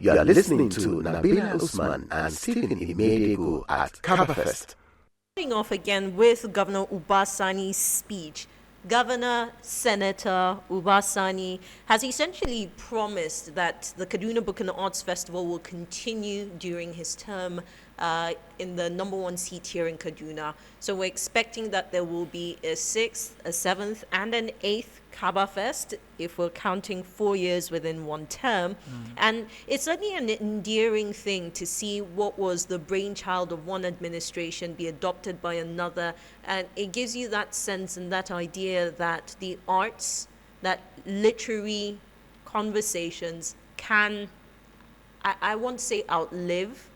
You are listening to Nabila Usman and Stephen Imedigo at KABAFEST. Starting off again with Governor Sani's speech. Governor Senator Sani has essentially promised that the Kaduna Book and Arts Festival will continue during his term in the #1 seat here in Kaduna. So we're expecting that there will be a 6th, a 7th, and an 8th KABAFEST, if we're counting 4 years within one term. And it's certainly an endearing thing to see what was the brainchild of one administration be adopted by another. And it gives you that sense and that idea that the arts, that literary conversations can, I won't say outlive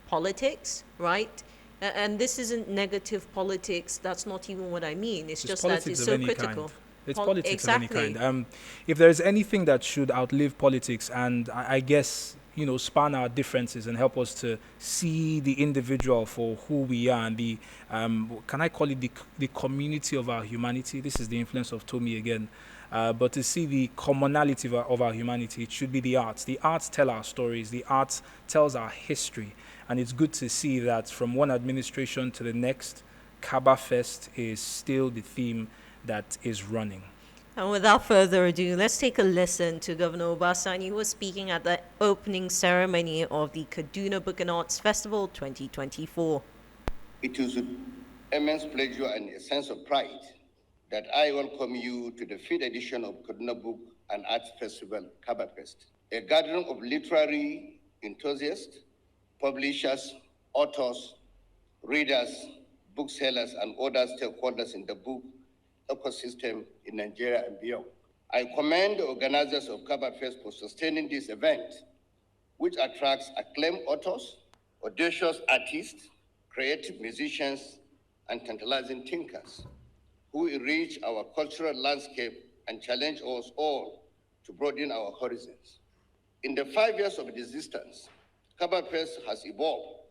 politics, right? And this isn't negative politics. That's not even what I mean. It's just that it's so critical. It's politics exactly. of any kind. If there's anything that should outlive politics and I guess, span our differences and help us to see the individual for who we are and the, can I call it the community of our humanity? This is the influence of Tommy again. But to see the commonality of our humanity, it should be the arts. The arts tell our stories. The arts tells our history. And it's good to see that from one administration to the next, KABAFEST is still the theme that is running. And without further ado, let's take a listen to Governor Sani, who was speaking at the opening ceremony of the Kaduna Book and Arts Festival 2024. It is with immense pleasure and a sense of pride that I welcome you to the 5th edition of Kaduna Book and Arts Festival, KABAFEST, a gathering of literary enthusiasts, publishers, authors, readers, booksellers, and other stakeholders in the book ecosystem in Nigeria and beyond. I commend the organizers of KABAFEST for sustaining this event, which attracts acclaimed authors, audacious artists, creative musicians, and tantalizing thinkers who enrich our cultural landscape and challenge us all to broaden our horizons. In the 5 years of its existence, KABAFEST has evolved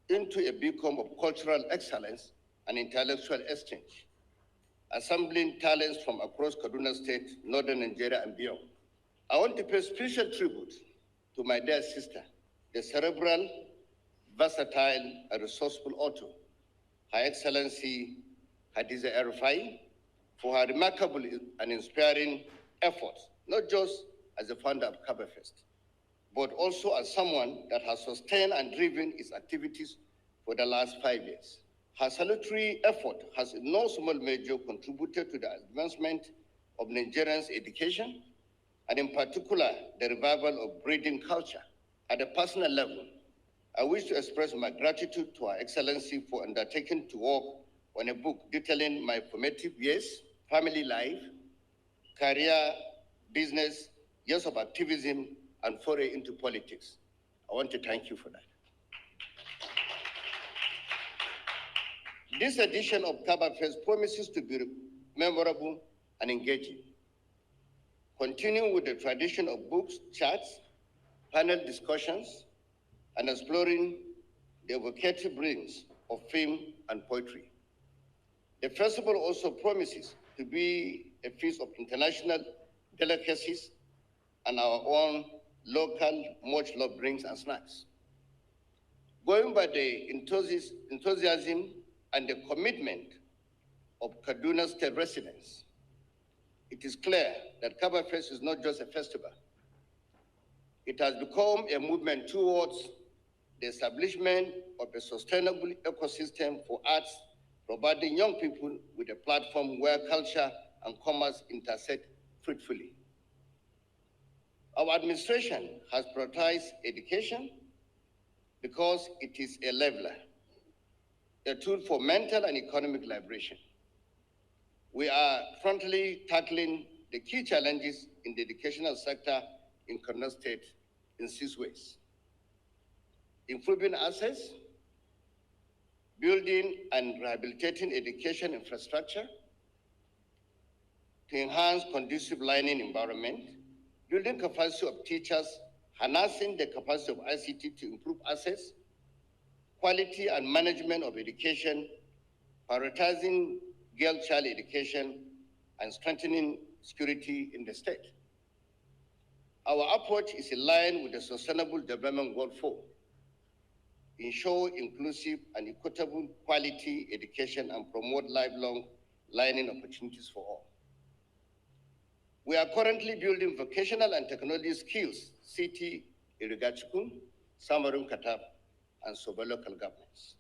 into a beacon of cultural excellence and intellectual exchange, assembling talents from across Kaduna State, northern Nigeria, and beyond. I want to pay special tribute to my dear sister, the cerebral, versatile, and resourceful author, Her Excellency Hadiza Erufai, for her remarkable and inspiring efforts, not just as the founder of KABAFEST, but also as someone that has sustained and driven its activities for the last 5 years. Her salutary effort has in no small measure contributed to the advancement of Nigerians' education, and in particular, the revival of breeding culture. At a personal level, I wish to express my gratitude to Her Excellency for undertaking to work on a book detailing my formative years, family life, career, business, years of activism, and foray into politics. I want to thank you for that. This edition of KABAFEST promises to be memorable and engaging, continuing with the tradition of books, charts, panel discussions, and exploring the evocative brings of film and poetry. The festival also promises to be a feast of international delicacies and our own local, much-loved drinks and snacks. Going by the enthusiasm and the commitment of Kaduna State residents, it is clear that KABAFEST is not just a festival. It has become a movement towards the establishment of a sustainable ecosystem for arts, providing young people with a platform where culture and commerce intersect fruitfully. Our administration has prioritized education because it is a leveler, a tool for mental and economic liberation. We are frontally tackling the key challenges in the educational sector in Kaduna State in 6 ways: improving access, building and rehabilitating education infrastructure, to enhance conducive learning environment, building capacity of teachers, harnessing the capacity of ICT to improve access, quality and management of education, prioritizing girl-child education, and strengthening security in the state. Our approach is in line with the Sustainable Development Goal 4, ensure inclusive and equitable quality education and promote lifelong learning opportunities for all. We are currently building vocational and technology skills, city, Irigachukun, Samarum Katab, and Soba local governments.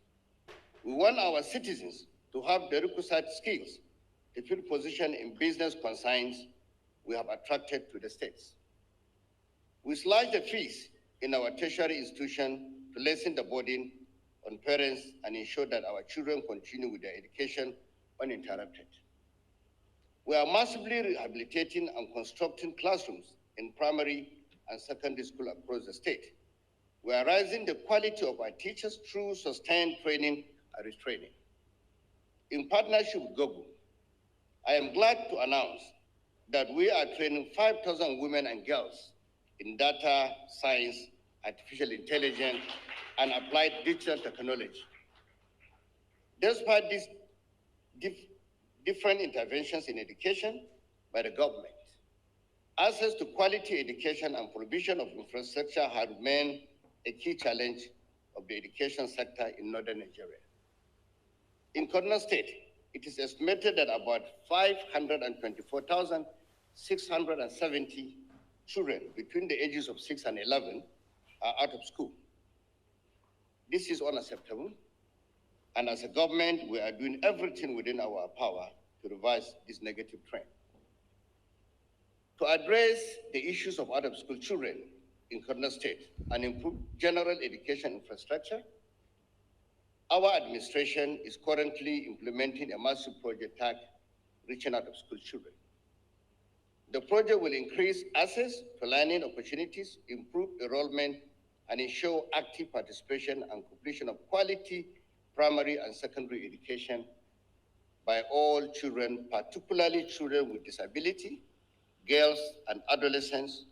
We want our citizens to have the requisite skills to fill position in business concerns we have attracted to the states. We slashed the fees in our tertiary institution to lessen the burden on parents and ensure that our children continue with their education uninterrupted. We are massively rehabilitating and constructing classrooms in primary and secondary school across the state. We are raising the quality of our teachers through sustained training and retraining. In partnership with Google, I am glad to announce that we are training 5,000 women and girls in data science, artificial intelligence, and applied digital technology. Despite these different interventions in education by the government, access to quality education and provision of infrastructure have remained a key challenge of the education sector in northern Nigeria. In Kaduna State, it is estimated that about 524,670 children between the ages of 6 and 11 are out of school. This is unacceptable, and as a government, we are doing everything within our power to reverse this negative trend. To address the issues of out-of-school children in Kaduna State and improve general education infrastructure, our administration is currently implementing a massive project tagged Reaching Out-of-School Children. The project will increase access to learning opportunities, improve enrollment, and ensure active participation and completion of quality primary and secondary education by all children, particularly children with disability, girls and adolescents.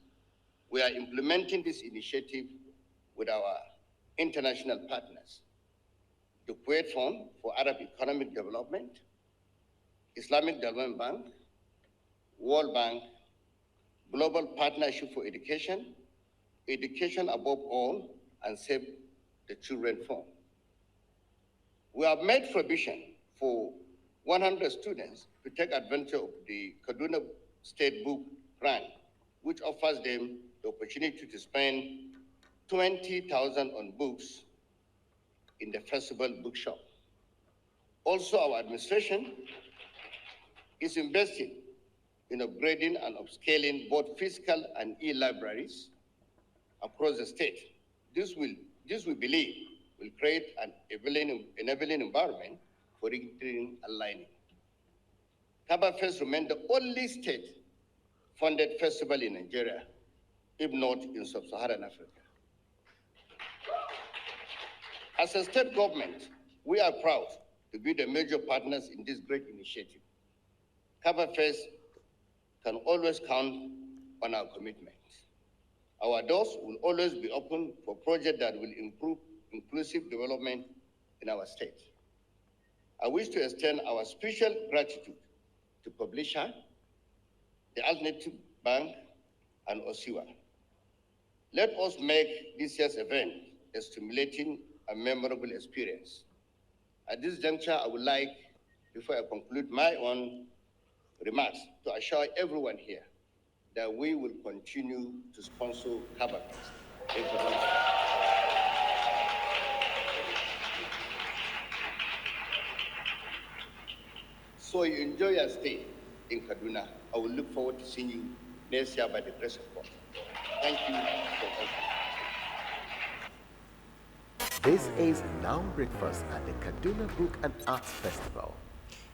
We are implementing this initiative with our international partners, the Kuwait Fund for Arab Economic Development, Islamic Development Bank, World Bank, Global Partnership for Education, Education Above All, and Save the Children Fund. We have made provision for 100 students to take advantage of the Kaduna State Book Grant, which offers them the opportunity to spend 20,000 on books in the festival bookshop. Also, our administration is investing in upgrading and upscaling both physical and e-libraries across the state. This we believe will create an enabling environment for reading and learning. KABAFEST remains the only state-funded festival in Nigeria, if not in sub-Saharan Africa. As a state government, we are proud to be the major partners in this great initiative. KABAFEST can always count on our commitment. Our doors will always be open for projects that will improve inclusive development in our state. I wish to extend our special gratitude to Publisher, the Alternative Bank, and Osiwa. Let us make this year's event a stimulating and memorable experience. At this juncture, I would like, before I conclude my own remarks, to assure everyone here that we will continue to sponsor KABAFEST. Thank you very much. So you enjoy your stay in Kaduna. I will look forward to seeing you next year by the grace of God. Thank you for all. This is Now Breakfast at the Kaduna Book and Arts Festival.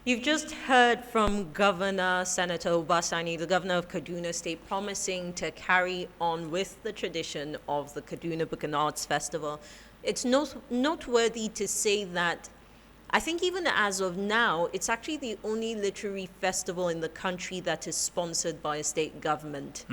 You've just heard from Governor Senator Sani, the governor of Kaduna State, promising to carry on with the tradition of the Kaduna Book and Arts Festival. It's noteworthy to say that I think even as of now, it's actually the only literary festival in the country that is sponsored by a state government.